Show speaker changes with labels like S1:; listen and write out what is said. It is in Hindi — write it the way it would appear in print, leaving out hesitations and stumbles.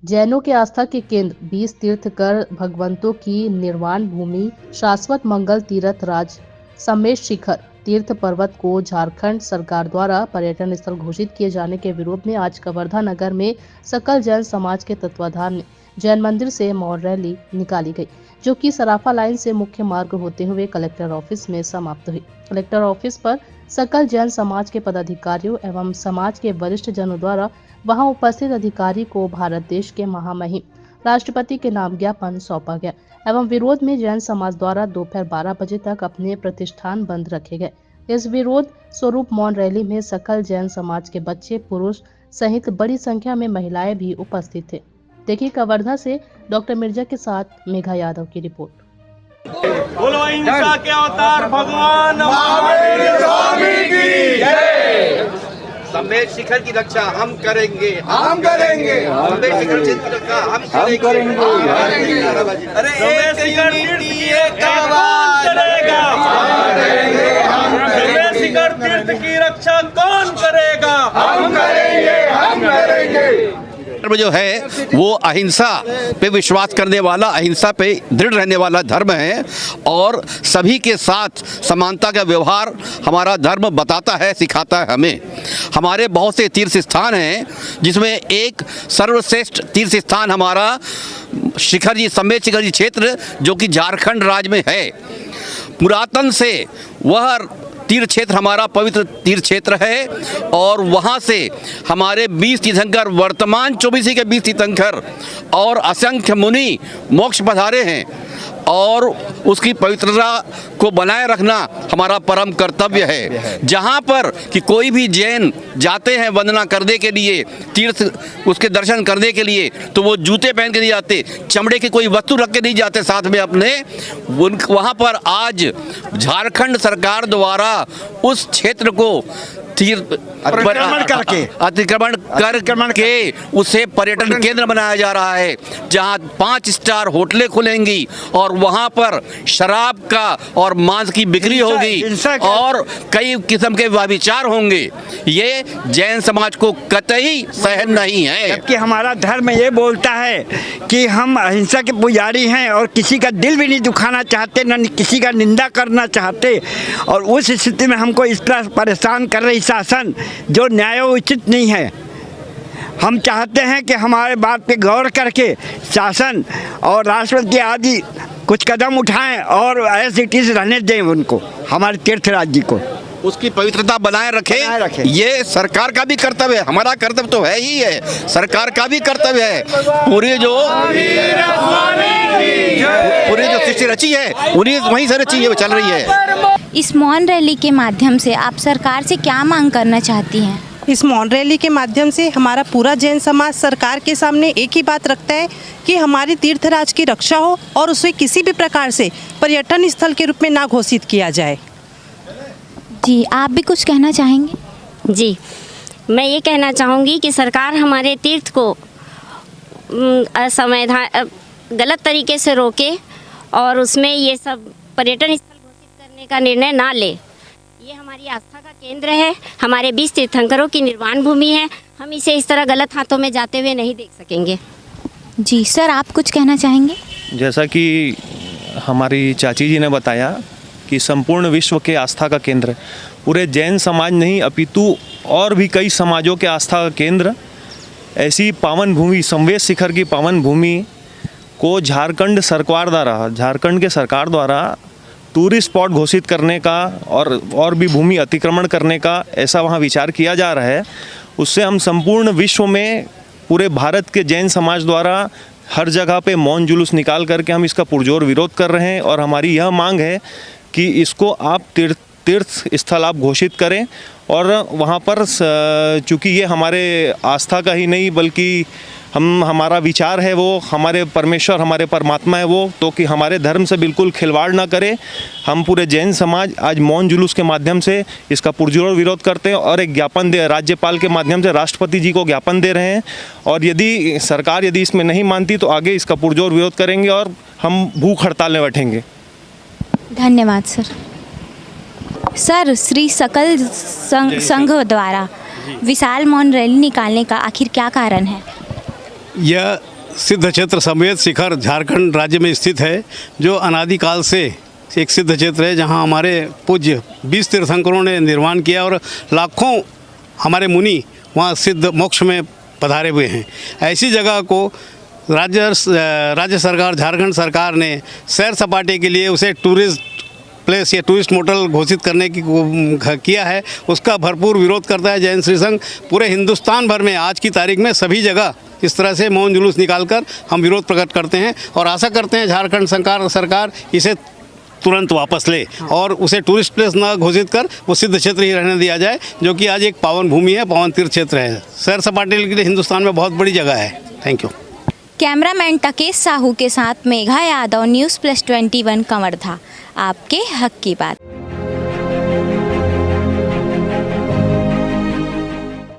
S1: जैनों के आस्था के केंद्र 20 तीर्थकर भगवंतों की निर्वाण भूमि शाश्वत मंगल तीर्थ राज समेत शिखर तीर्थ पर्वत को झारखंड सरकार द्वारा पर्यटन स्थल घोषित किए जाने के विरोध में आज कवर्धा नगर में सकल जैन समाज के तत्वाधान में जैन मंदिर से मौन रैली निकाली गई, जो कि सराफा लाइन से मुख्य मार्ग होते हुए कलेक्टर ऑफिस में समाप्त हुई। कलेक्टर ऑफिस पर सकल जैन समाज के पदाधिकारियों एवं समाज के वरिष्ठ जनों द्वारा वहां उपस्थित अधिकारी को भारत देश के महामहिम राष्ट्रपति के नाम ज्ञापन सौंपा गया एवं विरोध में जैन समाज द्वारा दोपहर 12 बजे तक अपने प्रतिष्ठान बंद रखे गए। इस विरोध स्वरूप मौन रैली में सकल जैन समाज के बच्चे, पुरुष सहित बड़ी संख्या में महिलाएं भी उपस्थित थे। देखिए कवर्धा से डॉक्टर मिर्जा के साथ मेघा यादव की रिपोर्ट।
S2: बोलो अहिंसा के अवतार भगवान महावीर स्वामी की जय।
S3: समेत शिखर की रक्षा हम करेंगे,
S2: हम करेंगे।
S3: समेत शिखर की रक्षा हम करेंगे।
S2: अरे समेत शिखर तीर्थ की रक्षा कौन करेगा? समेत शिखर तीर्थ की रक्षा कौन करेगा? हम करेंगे, हम करेंगे।
S3: धर्म जो है वो अहिंसा पे विश्वास करने वाला, अहिंसा पे दृढ़ रहने वाला धर्म है और सभी के साथ समानता का व्यवहार हमारा धर्म बताता है, सिखाता है हमें। हमारे बहुत से तीर्थ स्थान हैं जिसमें एक सर्वश्रेष्ठ तीर्थ स्थान हमारा शिखर जी, समेत शिखर जी क्षेत्र जो कि झारखंड राज्य में है। पुरातन से वह तीर्थ क्षेत्र हमारा पवित्र तीर्थ क्षेत्र है और वहाँ से हमारे 20 तीर्थंकर, वर्तमान 24 के 20 तीर्थंकर और असंख्य मुनि मोक्ष पधारे हैं और उसकी पवित्रता को बनाए रखना हमारा परम कर्तव्य है। जहाँ पर कि कोई भी जैन जाते हैं वंदना करने के लिए, तीर्थ उसके दर्शन करने के लिए, तो वो जूते पहन के नहीं जाते, चमड़े की कोई वस्तु रख के नहीं जाते साथ में अपने। वहाँ पर आज झारखंड सरकार द्वारा उस क्षेत्र को अतिक्रमण करके उसे पर्यटन केंद्र बनाया जा रहा है, जहां 5 स्टार होटलें खुलेंगी और वहां पर शराब का और मांस की बिक्री होगी और कई किस्म के व्यभिचार होंगे। ये जैन समाज को कतई सहन नहीं है।
S4: जबकि हमारा धर्म ये बोलता है कि हम अहिंसा के पुजारी हैं और किसी का दिल भी नहीं दुखाना चाहते, न किसी का निंदा करना चाहते। और उस स्थिति में हमको इस तरह परेशान कर रही शासन जो न्यायोचित नहीं है। हम चाहते हैं कि हमारे बात पे गौर करके शासन और राष्ट्रपति आदि कुछ कदम उठाएं और ऐसे इट रहने दें उनको, हमारे तीर्थ राज्य को
S3: उसकी पवित्रता बनाए रखें। ये सरकार का भी कर्तव्य है, हमारा कर्तव्य तो है ही है, सरकार का भी कर्तव्य है। पूरी जो सृष्टि रची है उन्हीं वहीं से रची है, वो चल रही है।
S5: इस मौन रैली के माध्यम से आप सरकार से क्या मांग करना चाहती हैं?
S6: इस मौन रैली के माध्यम से हमारा पूरा जैन समाज सरकार के सामने एक ही बात रखता है कि हमारी तीर्थराज की रक्षा हो और उसे किसी भी प्रकार से पर्यटन स्थल के रूप में ना घोषित किया जाए।
S5: जी, आप भी कुछ कहना चाहेंगे?
S7: जी, मैं ये कहना चाहूँगी कि सरकार हमारे तीर्थ को असंवैधानिक गलत तरीके से रोके और उसमें ये सब पर्यटन स्थल घोषित करने का निर्णय ना ले। ये हमारी आस्था का केंद्र है, हमारे 20 तीर्थंकरों की निर्वाण भूमि है। हम इसे इस तरह गलत हाथों में जाते हुए नहीं देख सकेंगे।
S5: जी सर, आप कुछ कहना चाहेंगे?
S8: जैसा कि हमारी चाची जी ने बताया कि संपूर्ण विश्व के आस्था का केंद्र, पूरे जैन समाज नहीं अपितु और भी कई समाजों के आस्था का केंद्र, ऐसी पावन भूमि, समेत शिखर की पावन भूमि को झारखंड के सरकार द्वारा टूरिस्ट स्पॉट घोषित करने का और भी भूमि अतिक्रमण करने का ऐसा वहाँ विचार किया जा रहा है। उससे हम संपूर्ण विश्व में पूरे भारत के जैन समाज द्वारा हर जगह पे मौन जुलूस निकाल करके हम इसका पुरजोर विरोध कर रहे हैं और हमारी यह मांग है कि इसको आप तीर्थ स्थल आप घोषित करें और वहाँ पर चूँकि ये हमारे आस्था का ही नहीं बल्कि हमारा विचार है, वो हमारे परमेश्वर, हमारे परमात्मा है वो, तो कि हमारे धर्म से बिल्कुल खिलवाड़ ना करे। हम पूरे जैन समाज आज मौन जुलूस के माध्यम से इसका पुरजोर विरोध करते हैं और एक ज्ञापन राज्यपाल के माध्यम से राष्ट्रपति जी को ज्ञापन दे रहे हैं। और यदि सरकार इसमें नहीं मानती तो आगे इसका पुरजोर विरोध करेंगे और हम भूख हड़ताल में बैठेंगे।
S5: धन्यवाद सर। सर, श्री सकल संघ द्वारा विशाल मौन रैली निकालने का आखिर क्या कारण है?
S9: यह सिद्ध क्षेत्र समेत शिखर झारखंड राज्य में स्थित है, जो अनादिकाल से एक सिद्ध क्षेत्र है, जहां हमारे पूज्य 20 तीर्थंकरों ने निर्माण किया और लाखों हमारे मुनि वहां सिद्ध मोक्ष में पधारे हुए हैं। ऐसी जगह को राज्य सरकार, झारखंड सरकार ने सैर सपाटे के लिए उसे टूरिस्ट प्लेस या टूरिस्ट मोटल घोषित करने की किया है। उसका भरपूर विरोध करता है जैन श्री संघ। पूरे हिंदुस्तान भर में आज की तारीख में सभी जगह इस तरह से मौन जुलूस निकालकर हम विरोध प्रकट करते हैं और आशा करते हैं झारखंड सरकार इसे तुरंत वापस ले और उसे टूरिस्ट प्लेस न घोषित कर वो सिद्ध क्षेत्र ही रहने दिया जाए, जो कि आज एक पावन भूमि है, पावन तीर्थ क्षेत्र है। सैर सपाटे के लिए हिंदुस्तान में बहुत बड़ी जगह है। Thank you.
S5: कैमरामैन टकेश साहू के साथ मेघा यादव, न्यूज़ प्लस 21 कवर्धा, आपके हक की बात।